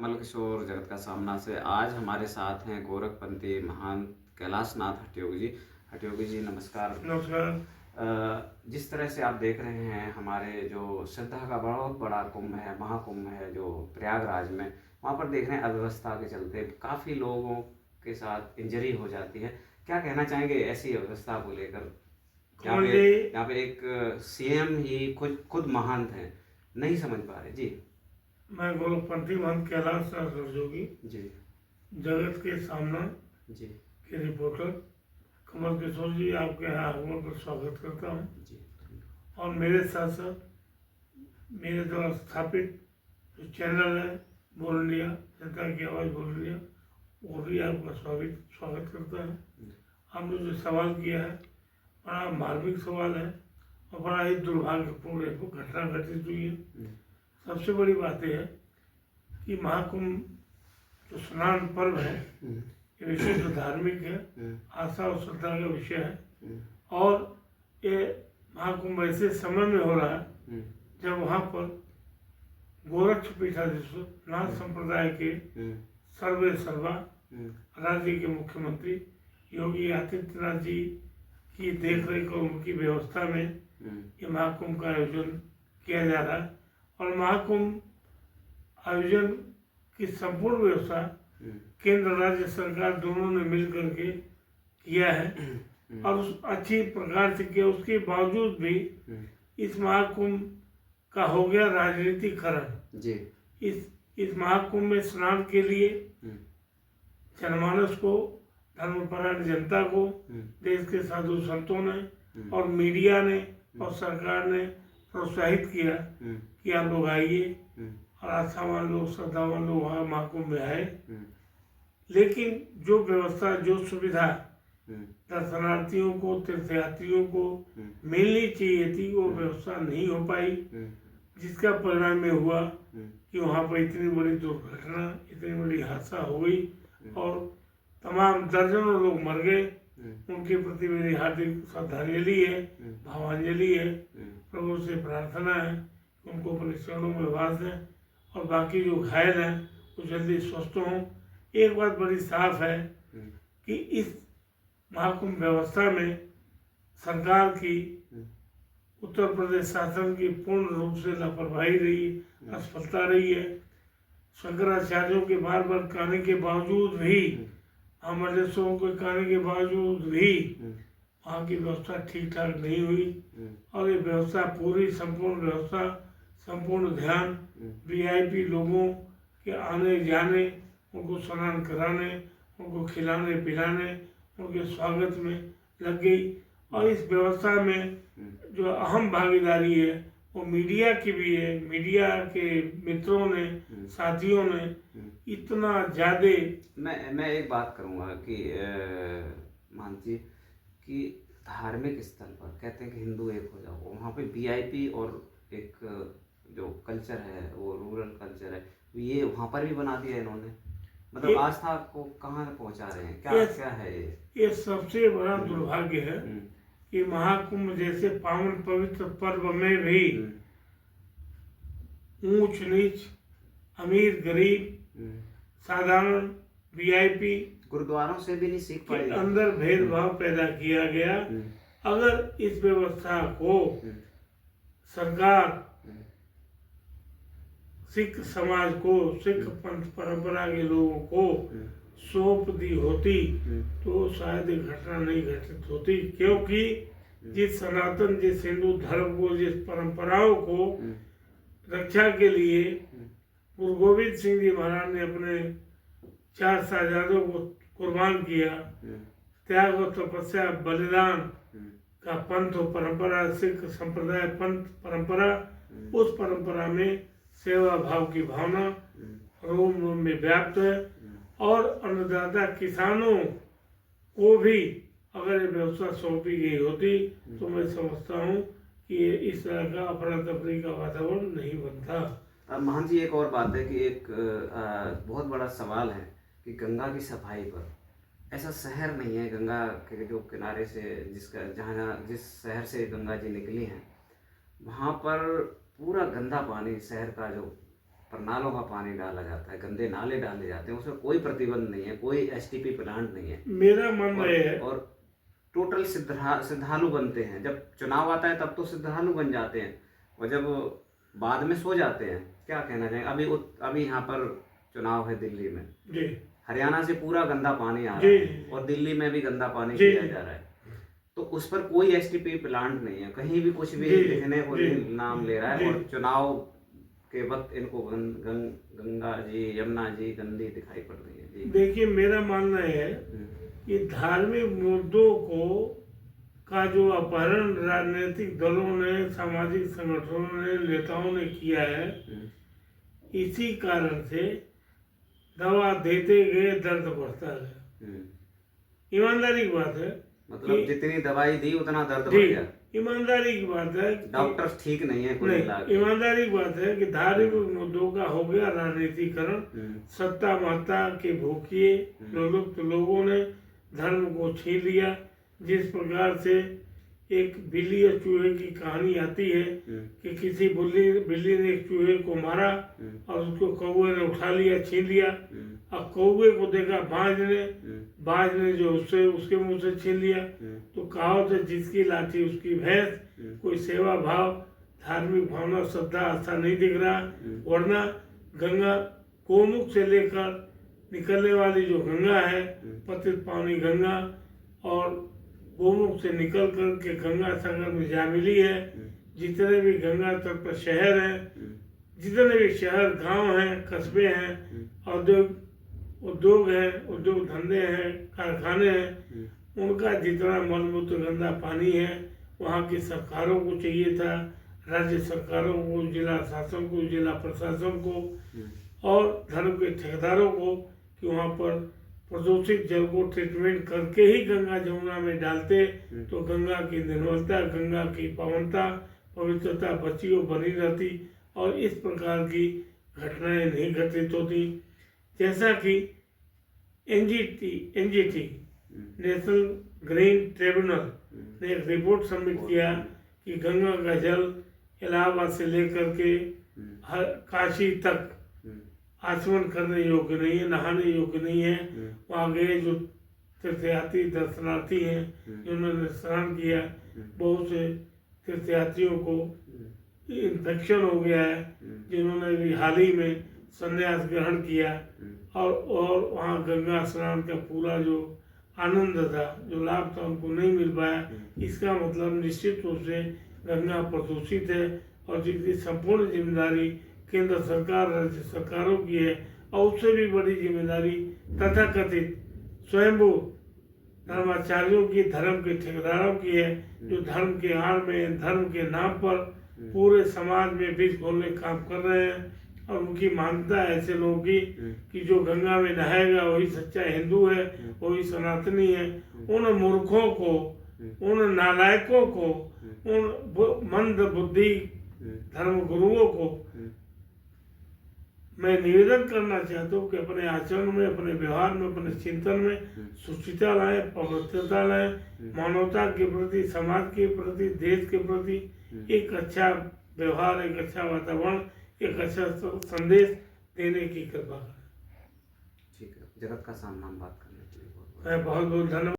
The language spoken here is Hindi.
कमल किशोर जगत का सामना से आज हमारे साथ हैं गोरखपंथी महान कैलाशनाथ हटयोगी जी। हटयोगी जी नमस्कार। नमस्कार। जिस तरह से आप देख रहे हैं हमारे जो श्रद्धा का बहुत बड़ा कुंभ है, महाकुंभ है जो प्रयागराज में, वहाँ पर देख रहे हैं अव्यवस्था के चलते काफ़ी लोगों के साथ इंजरी हो जाती है। क्या कहना चाहेंगे ऐसी अव्यवस्था को लेकर? कमल जी, यहाँ पे एक सीएम ही खुद महंत हैं, नहीं समझ पा रहे जी। मैं गोरखपंथी महंत कैलाश जोगी जी जगत के सामना जी के रिपोर्टर कमल किशोर जी आपके यहाँ आगमन पर स्वागत करता हूँ। जी और मेरे साथ साथ मेरे द्वारा स्थापित जो चैनल है बोल लिया, जनता की आवाज़ बोल लिया, वो भी आपका स्वागत करता है। आपने जो सवाल किया है बड़ा मार्मिक सवाल है और बड़ा ही दुर्भाग्यपूर्ण एक घटना घटित हुई है। सबसे बड़ी बात यह है कि महाकुंभ जो स्नान पर्व है ये विषय तो धार्मिक है, आस्था और श्रद्धा का विषय है। और ये महाकुंभ ऐसे समय में हो रहा है जब वहाँ पर गोरक्ष पीठाधीश्वर नाथ संप्रदाय के सर्वे सर्वा राज्य के मुख्यमंत्री योगी आदित्यनाथ जी की देखरेख और उनकी व्यवस्था में ये महाकुंभ का आयोजन किया जा रहा है। और महाकुंभ आयोजन की संपूर्ण व्यवस्था केंद्र राज्य सरकार दोनों ने मिल करके किया है और उस अच्छी प्रकार से किया। उसके बावजूद भी इस महाकुंभ का हो गया राजनीतिकरण। जी इस महाकुंभ में स्नान के लिए जनमानस को, धर्मपरायण जनता को, देश के साधु संतों ने और मीडिया ने और सरकार ने प्रोत्साहित किया कि आप लोग आइए और आस्थावान लोग, श्रद्धावान लोग वहाँ महाकुंभ में आए। लेकिन जो व्यवस्था, जो सुविधा दर्शनार्थियों को, तीर्थयात्रियों को मिलनी चाहिए थी वो व्यवस्था नहीं हो पाई, जिसका परिणाम ये हुआ कि वहाँ पर इतनी बड़ी दुर्घटना, इतनी बड़ी हादसा हो गई और तमाम दर्जनों लोग मर गए। उनके प्रति मेरी हार्दिक श्रद्धांजलि है, भावांजलि है। प्रभु से प्रार्थना है कि उनको अपने चरणों में वास दें और बाकी जो घायल हैं वो जल्दी स्वस्थ हों। एक बात बड़ी साफ है कि इस महाकुंभ व्यवस्था में सरकार की, उत्तर प्रदेश शासन की पूर्ण रूप से लापरवाही रही, असफलता रही है। शंकराचार्यों के बार बार कहने के बावजूद भी, अमरदेशों के कहने के बावजूद भी वहाँ की व्यवस्था ठीक ठाक नहीं हुई। और ये व्यवस्था पूरी संपूर्ण व्यवस्था, संपूर्ण ध्यान वीआईपी लोगों के आने जाने, उनको स्नान कराने, उनको खिलाने पिलाने, उनके स्वागत में लग गई। और इस व्यवस्था में जो अहम भागीदारी है वो मीडिया की भी है। मीडिया के मित्रों ने, साथियों ने इतना ज़्यादा। मैं एक बात करूँगा कि मान जी कि धार्मिक स्थल पर कहते हैं कि हिंदू एक हो जाओ, वहाँ पे वीआईपी और एक जो कल्चर है वो रूरल कल्चर है, ये वहाँ पर भी बना दिया इन्होंने। मतलब आस्था को कहाँ पहुँचा रहे हैं? क्या है ये सबसे बड़ा दुर्भाग्य है कि महाकुंभ जैसे पावन पवित्र पर्व में भी ऊंच नीच, अमीर गरीब, साधारण, वीआईपी गुरुद्वारों से भी नहीं सीख पाए, अंदर भेदभाव पैदा किया गया। अगर इस व्यवस्था को सरकार सिख समाज को, सिख पंथ परंपरा के लोगों को सौंप दी होती तो शायद ये घटना नहीं घटित होती। क्योंकि जिस सनातन, जिस हिंदू धर्म को, जिस परंपराओं को रक्षा के लिए गुरु गोविंद सिंह जी महाराज ने अपने 4 साहबजादों को कुर्बान किया, त्याग और तपस्या बलिदान का पंथ और परंपरा, सिख संप्रदाय पंथ परंपरा, उस परंपरा में सेवा भाव की भावना रोम रोम में व्याप्त है। और अन्नदाता किसानों को भी अगर ये व्यवस्था सौंपी गई होती तो मैं समझता हूँ कि ये इस तरह का अफरा तफरी का वातावरण नहीं बनता। महान जी एक और बात है कि एक बहुत बड़ा सवाल है कि गंगा की सफाई पर ऐसा शहर नहीं है गंगा के जो किनारे से जिस शहर से गंगा जी निकली हैं वहाँ पर पूरा गंदा पानी शहर का जो पर नालों का पानी डाला जाता है, गंदे नाले डाले जाते हैं, उसमें कोई प्रतिबंध नहीं है, कोई एसटीपी प्लांट नहीं है। मेरा मानना है और टोटल श्रद्धालु बनते हैं, जब चुनाव आता है तब तो श्रद्धालु बन जाते हैं, और जब बाद में सो जाते हैं। क्या कहना चाहेंगे? अभी यहाँ पर चुनाव है दिल्ली में जी, हरियाणा से पूरा गंदा पानी आ रहा है और दिल्ली में भी गंदा पानी किया जा रहा है, तो उस पर कोई एसटीपी प्लांट नहीं है, कहीं भी कुछ भी लिखने को नाम ले रहा है, और चुनाव के वक्त इनको गंगा जी यमुना जी गंदी दिखाई पड़ रही है जी। देखिए, मेरा मानना है कि धार्मिक मुद्दों का जो अपहरण राजनीतिक दलों ने, सामाजिक संगठनों ने, नेताओं ने किया है, इसी कारण से दवा देते गए दर्द बढ़ता गया। ईमानदारी की बात है, मतलब जितनी दवाई दी उतना दर्द बढ़ गया। ईमानदारी की बात है, डॉक्टर ठीक नहीं है कोई इलाज। ईमानदारी की बात है कि धार्मिक मुद्दों का हो गया राजनीतिकरण। सत्ता महत्ता के भूखिए लोगों ने धर्म को छीन लिया। जिस प्रकार से एक बिल्ली और चूहे की कहानी आती है कि किसी बिल्ली ने एक चूहे को मारा और उसको कौवे ने उठा लिया, छीन लिया, और कौवे को देखा बाज ने जो उसके मुंह से छीन लिया। तो कहावत है, जिसकी लाठी उसकी भैंस। कोई सेवा भाव, धार्मिक भावना, श्रद्धा, आस्था नहीं दिख रहा। वरना गंगा गोमुख से लेकर निकलने वाली जो गंगा है, पतित पावनी गंगा, और गोमुख से निकल कर के गंगा सागर में जा मिली है। जितने भी गंगा तट पर शहर हैं, जितने भी शहर, गांव हैं, कस्बे हैं, उद्योग हैं, उद्योग धंधे हैं, कारखाने हैं, उनका जितना मलमूत्र गंदा पानी है, वहाँ की सरकारों को चाहिए था, राज्य सरकारों को, जिला शासन को, जिला प्रशासन को और धर्म के ठेकेदारों को, कि वहाँ पर प्रदूषित जल को ट्रीटमेंट करके ही गंगा जमुना में डालते, तो गंगा की निर्मलता, गंगा की पावनता, पवित्रता बची और बनी रहती, और इस प्रकार की घटनाएं नहीं घटित होती। जैसा कि एनजीटी नेशनल ग्रीन ट्रिब्यूनल ने एक रिपोर्ट सबमिट किया कि गंगा का जल इलाहाबाद से लेकर के काशी तक आचमन करने योग्य नहीं है, नहाने योग्य नहीं है। वहाँ गए जो तीर्थयात्री दर्शनार्थी हैं, जिन्होंने स्नान किया, बहुत से तीर्थयात्रियों को इन्फेक्शन हो गया है, जिन्होंने भी हाल ही में संन्यास ग्रहण किया, और वहाँ गंगा स्नान का पूरा जो आनंद था, जो लाभ था, उनको नहीं मिल पाया। इसका मतलब निश्चित रूप से गंगा प्रदूषित है, और जिसकी संपूर्ण जिम्मेदारी केंद्र सरकार, राज्य सरकारों की है, और उससे भी बड़ी जिम्मेदारी तथाकथित स्वयंभू धर्माचार्यों की, धर्म के ठेकेदारों की है, जो धर्म के आड़ में, धर्म के नाम पर पूरे समाज में बीज बोलने काम कर रहे हैं। और उनकी मान्यता ऐसे लोगों की कि जो गंगा में नहाएगा वही सच्चा हिंदू है, वही सनातनी है। उन मूर्खों को, उन नालायकों को, उन मंद बुद्धि धर्म गुरुओं को मैं निवेदन करना चाहता हूँ कि अपने आचरण में, अपने व्यवहार में, अपने चिंतन में शुचिता लाएं, पवित्रता लाएं, मानवता के प्रति, समाज के प्रति, देश के प्रति एक अच्छा व्यवहार, एक अच्छा वातावरण, एक अच्छा संदेश देने की कृपा करें। ठीक है, जगत का सामना बात करने के लिए मैं बहुत बहुत धन्यवाद।